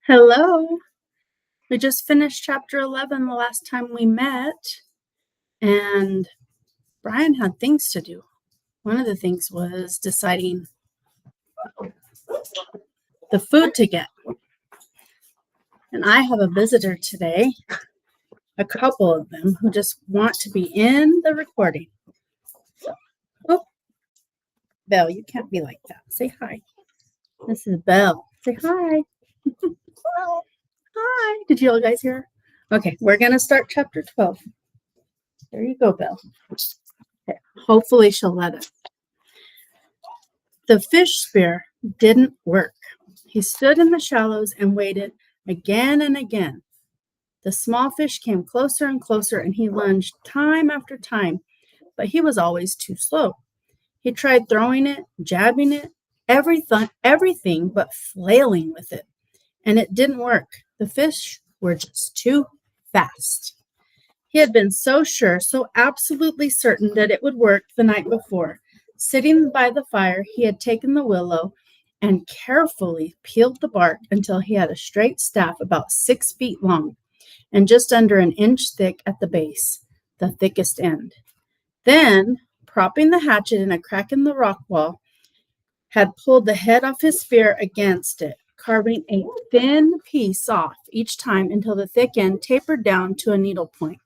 Hello. We just finished chapter 11 the last time we met, and Brian had things to do. One of the things was deciding the food to get. And I have a visitor today, a couple of them, who just want to be in the recording. Oh, Belle, you can't be like that. Say hi. This is Belle. Say hi. Hi. Did you all guys hear her? Okay, we're going to start chapter 12. There you go, Belle. Okay. Hopefully she'll let us. The fish spear didn't work. He stood in the shallows and waited again and again. The small fish came closer and closer, and he lunged time after time, but he was always too slow. He tried throwing it, jabbing it, everything but flailing with it, and it didn't work. The fish were just too fast. He had been so sure, so absolutely certain that it would work the night before. Sitting by the fire, he had taken the willow and carefully peeled the bark until he had a straight staff about 6 feet long and just under an inch thick at the base, the thickest end. Then, propping the hatchet in a crack in the rock wall, had pulled the head off his spear against it, carving a thin piece off each time until the thick end tapered down to a needle point.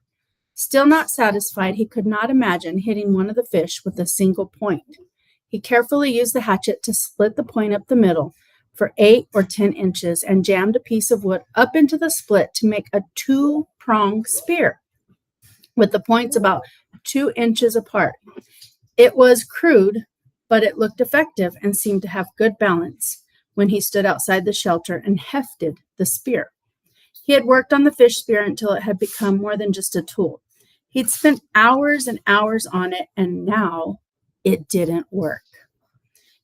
Still not satisfied, he could not imagine hitting one of the fish with a single point. He carefully used the hatchet to split the point up the middle for 8 or 10 inches and jammed a piece of wood up into the split to make a 2-pronged spear with the points about 2 inches apart. It was crude, but it looked effective and seemed to have good balance when he stood outside the shelter and hefted the spear. He had worked on the fish spear until it had become more than just a tool. He'd spent hours and hours on it, and now it didn't work.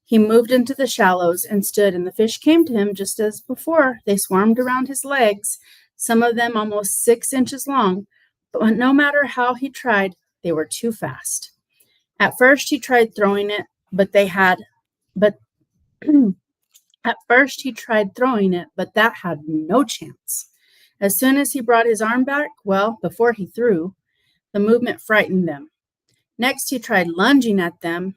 He moved into the shallows and stood, and the fish came to him just as before. They swarmed around his legs, some of them almost 6 inches long, but no matter how he tried, they were too fast. At first he tried throwing it, but that had no chance. As soon as he brought his arm back, before he threw, the movement frightened them. Next, he tried lunging at them,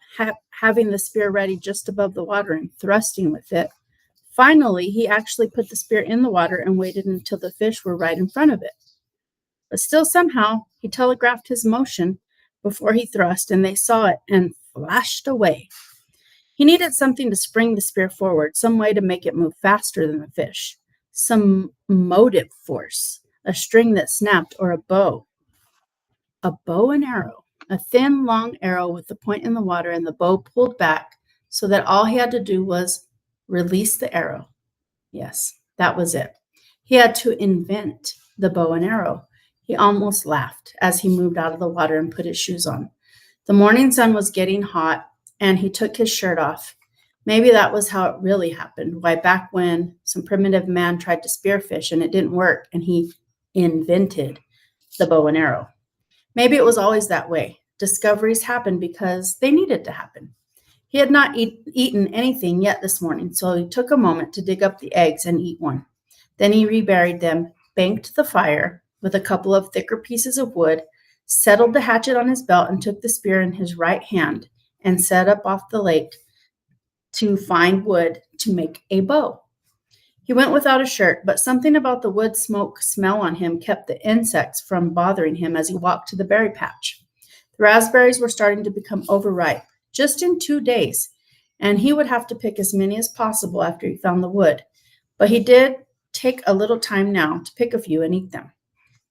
having the spear ready just above the water and thrusting with it. Finally, he actually put the spear in the water and waited until the fish were right in front of it. But still, somehow, he telegraphed his motion before he thrust, and they saw it and flashed away. He needed something to spring the spear forward, some way to make it move faster than the fish, some motive force, a string that snapped, or a bow. A bow and arrow, a thin, long arrow with the point in the water and the bow pulled back so that all he had to do was release the arrow. Yes, that was it. He had to invent the bow and arrow. He almost laughed as he moved out of the water and put his shoes on. The morning sun was getting hot, and he took his shirt off. Maybe that was how it really happened. Why, back when some primitive man tried to spearfish and it didn't work, and he invented the bow and arrow. Maybe it was always that way. Discoveries happened because they needed to happen. He had not eaten anything yet this morning, so he took a moment to dig up the eggs and eat one. Then he reburied them, banked the fire with a couple of thicker pieces of wood, settled the hatchet on his belt, and took the spear in his right hand and set up off the lake to find wood to make a bow. He went without a shirt, but something about the wood smoke smell on him kept the insects from bothering him as he walked to the berry patch. The raspberries were starting to become overripe just in 2 days, and he would have to pick as many as possible after he found the wood. But he did take a little time now to pick a few and eat them.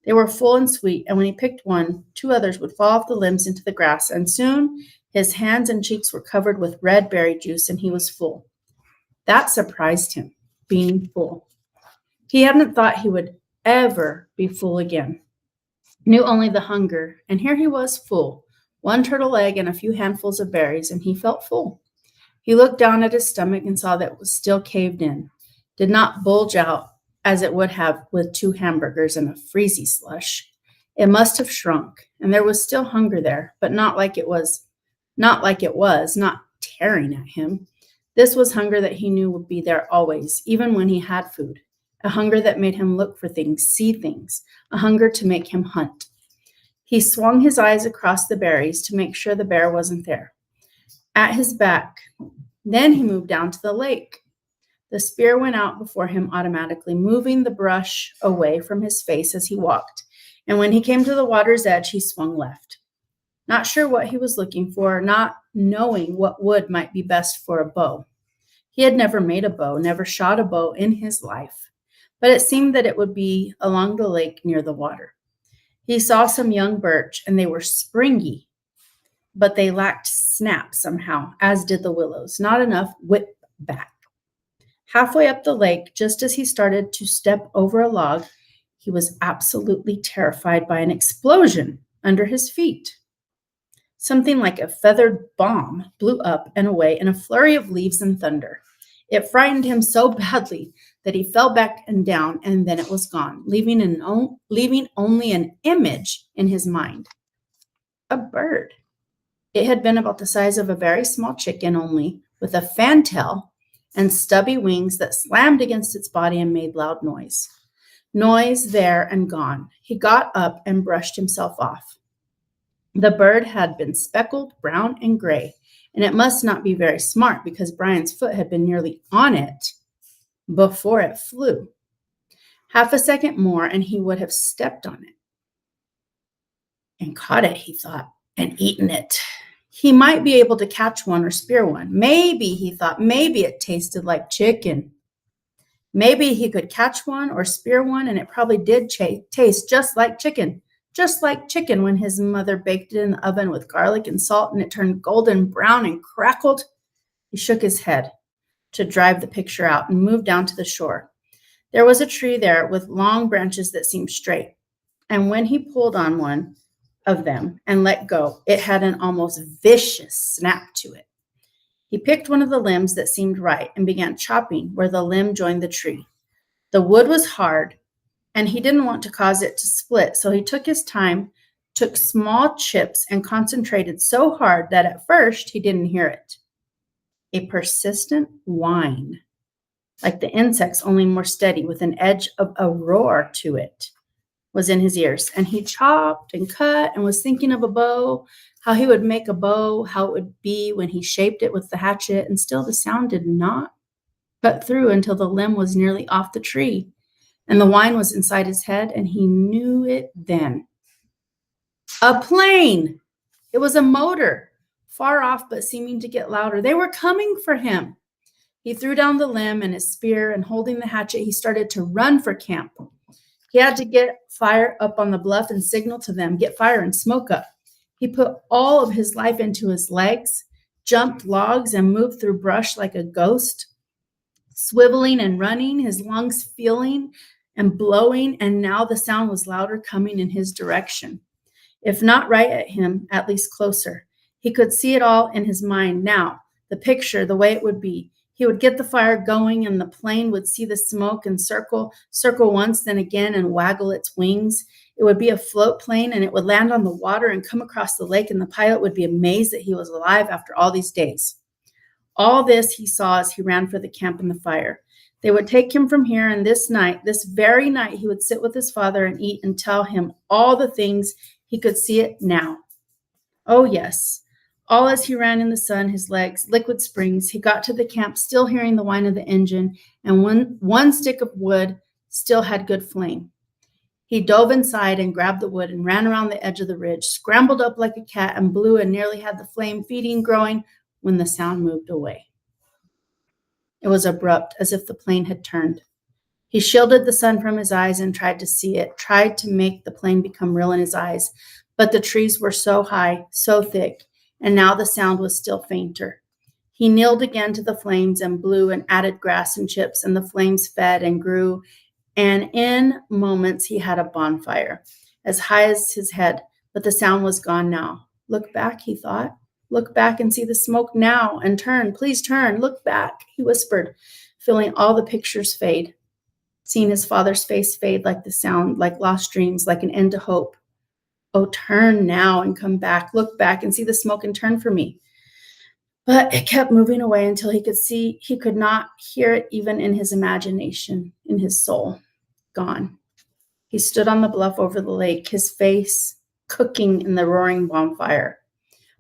They were full and sweet, and when he picked one, 2 others would fall off the limbs into the grass, and soon his hands and cheeks were covered with red berry juice, and he was full. That surprised him, being full. He hadn't thought he would ever be full again. Knew only the hunger, and here he was full, 1 turtle egg and a few handfuls of berries, and he felt full. He looked down at his stomach and saw that it was still caved in, did not bulge out as it would have with 2 hamburgers and a freezy slush. It must have shrunk, and there was still hunger there, but not tearing at him. This was hunger that he knew would be there always, even when he had food. a hunger that made him look for things, see things, a hunger to make him hunt. He swung his eyes across the berries to make sure the bear wasn't there. At his back, then he moved down to the lake. The spear went out before him automatically, moving the brush away from his face as he walked. And when he came to the water's edge, he swung left. Not sure what he was looking for, not knowing what wood might be best for a bow. He had never made a bow, never shot a bow in his life, but it seemed that it would be along the lake near the water. He saw some young birch, and they were springy, but they lacked snap somehow, as did the willows, not enough whip back. Halfway up the lake, just as he started to step over a log, he was absolutely terrified by an explosion under his feet. Something like a feathered bomb blew up and away in a flurry of leaves and thunder. It frightened him so badly that he fell back and down, and then it was gone, leaving only an image in his mind. A bird. It had been about the size of a very small chicken only, with a fantail and stubby wings that slammed against its body and made loud noise. Noise there and gone. He got up and brushed himself off. The bird had been speckled, brown, and gray, and it must not be very smart because Brian's foot had been nearly on it before it flew. Half a second more, and he would have stepped on it and caught it, he thought, and eaten it. He might be able to catch one or spear one. Maybe, he thought, maybe it tasted like chicken. Maybe he could catch one or spear one, and it probably did taste just like chicken when his mother baked it in the oven with garlic and salt, and it turned golden brown and crackled. He shook his head to drive the picture out and moved down to the shore. There was a tree there with long branches that seemed straight, and when he pulled on one of them and let go, it had an almost vicious snap to it. He picked one of the limbs that seemed right and began chopping where the limb joined the tree. The wood was hard, and he didn't want to cause it to split, so he took his time, took small chips, and concentrated so hard that at first he didn't hear it. A persistent whine, like the insects, only more steady, with an edge of a roar to it, was in his ears. And he chopped and cut and was thinking of a bow, how he would make a bow, how it would be when he shaped it with the hatchet, and still the sound did not cut through until the limb was nearly off the tree, and the whine was inside his head, and he knew it then. A plane! It was a motor, far off but seeming to get louder. They were coming for him. He threw down the limb and his spear, and holding the hatchet, he started to run for camp. He had to get fire up on the bluff and signal to them, get fire and smoke up. He put all of his life into his legs, jumped logs, and moved through brush like a ghost, swiveling and running, his lungs feeling and blowing, and now the sound was louder, coming in his direction. If not right at him, at least closer. He could see it all in his mind now, the picture, the way it would be. He would get the fire going, and the plane would see the smoke and circle once, then again, and waggle its wings. It would be a float plane, and it would land on the water and come across the lake, and the pilot would be amazed that he was alive after all these days. All this he saw as he ran for the camp and the fire. They would take him from here, and this night, this very night, he would sit with his father and eat and tell him all the things. He could see it now. Oh, yes. All as he ran in the sun, his legs, liquid springs, he got to the camp, still hearing the whine of the engine, and one stick of wood still had good flame. He dove inside and grabbed the wood and ran around the edge of the ridge, scrambled up like a cat and blew and nearly had the flame feeding, growing when the sound moved away. It was abrupt, as if the plane had turned. He shielded the sun from his eyes and tried to see it, tried to make the plane become real in his eyes, but the trees were so high, so thick, and now the sound was still fainter. He kneeled again to the flames and blew and added grass and chips, and the flames fed and grew, and in moments he had a bonfire, as high as his head, but the sound was gone now. Look back, he thought. Look back and see the smoke now, and turn, please turn, look back, he whispered, feeling all the pictures fade, seeing his father's face fade like the sound, like lost dreams, like an end to hope. Oh, turn now and come back, look back and see the smoke and turn for me. But it kept moving away until he could not hear it even in his imagination, in his soul. Gone. He stood on the bluff over the lake, his face cooking in the roaring bonfire,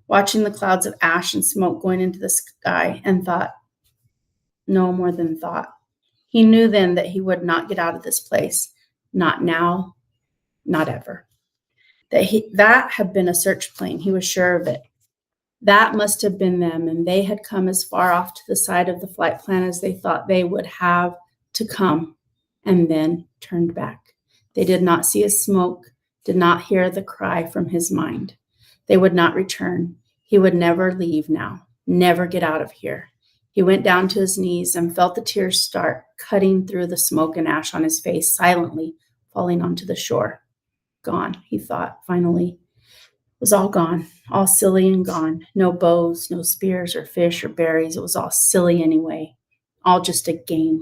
watching the clouds of ash and smoke going into the sky, and thought, no more than thought. He knew then that he would not get out of this place. Not now, not ever. That had been a search plane. He was sure of it. That must have been them, and they had come as far off to the side of the flight plan as they thought they would have to come, and then turned back. They did not see his smoke, did not hear the cry from his mind. They would not return. He would never leave now, never get out of here. He went down to his knees and felt the tears start cutting through the smoke and ash on his face, silently falling onto the shore. Gone, he thought, finally. It was all gone, all silly and gone. No bows, no spears or fish or berries. It was all silly anyway, all just a game.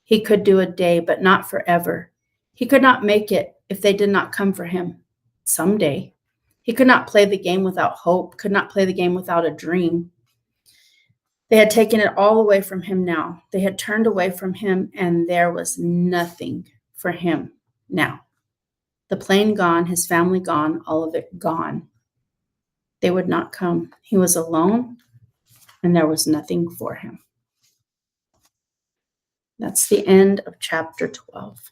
He could do a day, but not forever. He could not make it if they did not come for him someday. He could not play the game without hope, could not play the game without a dream. They had taken it all away from him now. They had turned away from him, and there was nothing for him now. The plane gone, his family gone, all of it gone. They would not come. He was alone, and there was nothing for him. That's the end of chapter 12.